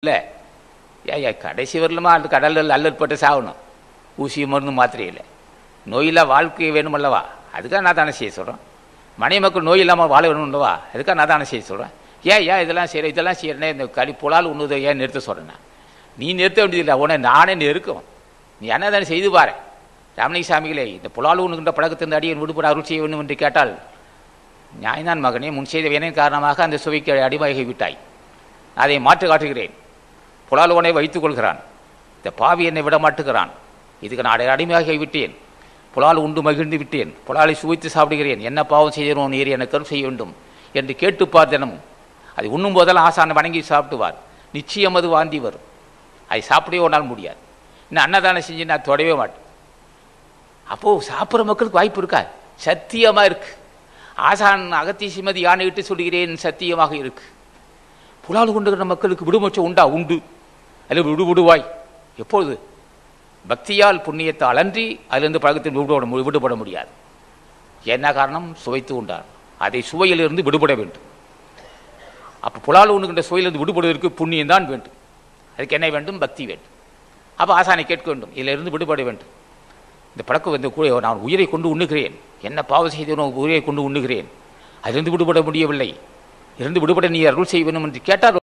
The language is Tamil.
இல்லை ஏன் கடைசி வரலுமா அந்த கடலில் அல்லற்பட்டு சாகணும். ஊசி மருந்து மாத்திரை இல்லை. நோயில்லா வாழ்க்கை வேணும் அல்லவா, அதுக்காக நான் தானே செய்ய சொல்கிறேன். மனைவி மக்கள் நோய் இல்லாமல் வாழ வேணும் அல்லவா, அதுக்காக நான் தானே செய்ய சொல்கிறேன். ஏன் இதெல்லாம் செய்கிறேன் இந்த புலால் உண்ணுதை ஏன் நிறுத்த சொல்கிறேன்? நீ நிறுத்த வேண்டியதில்லை, உன்னை நானே நெருக்கும். நீ என்ன தானே செய்து பாரு. ராமலிங்க சாமிகளே, இந்த புலால் உண்ணுகின்ற பழக்கத்தின் அடியன் விடுபட அருள் செய்ய வேண்டும் என்று கேட்டால், நியாயந்தான் மகனே, முன் செய்த வினையின் காரணமாக அந்த சுவைக்கு அடிமையாகி விட்டாய். அதை மாற்று காட்டுகிறேன். புலாலுவனை வைத்துக் கொள்கிறான், இந்த பாவி என்னை விட மாட்டுகிறான். இதுக்கு நான் அடிமையாகி விட்டேன். புலால் உண்டு மகிழ்ந்து விட்டேன், புலாலை சுவைத்து சாப்பிடுகிறேன். என்ன பாவம் செய்தோம் நீர் எனக்கு கருள் செய்ய வேண்டும் என்று கேட்டுப்பார். தினமும் அது உண்ணும் போதெல்லாம் ஆசானை வணங்கி சாப்பிடுவார். நிச்சயம் அது வாந்தி வரும். அதை சாப்பிடவே ஒன்றால் முடியாது. இன்னும் அன்னதானம் செஞ்சு நான் தொடவே மாட்டேன். அப்போது சாப்பிட்ற மக்களுக்கு வாய்ப்பு இருக்கா? சத்தியமாக இருக்கு. ஆசான் அகத்திய சிமதி யானையிட்டு சொல்கிறேன், சத்தியமாக இருக்கு. புலால் கொண்டுகிற மக்களுக்கு விடுமோச்சம் உண்டா? உண்டு. அதில் விடுவாய். எப்பொழுது? பக்தியால் புண்ணியத்தால் அன்றி அதிலிருந்து பழக்கத்தில் விடுபட முடியாது. என்ன காரணம்? சுவைத்து உண்டார். அதை சுவையிலிருந்து விடுபட வேண்டும். அப்போ புலால் உண்ணுகின்ற சுவையிலிருந்து விடுபடுவதற்கு புண்ணியம் தான் வேண்டும். அதுக்கு என்ன வேண்டும்? பக்தி வேண்டும். அப்போ ஆசானை கேட்க வேண்டும், இதிலிருந்து விடுபட வேண்டும். இந்த பழக்கம் வந்து கூட நான் உயிரை கொண்டு உண்ணுகிறேன், என்ன பாவம் செய்தனோ உயிரை கொண்டு உண்ணுகிறேன், அதிலிருந்து விடுபட முடியவில்லை, இருந்து விடுபட நீ அருள் செய்ய வேண்டும் என்று கேட்டால்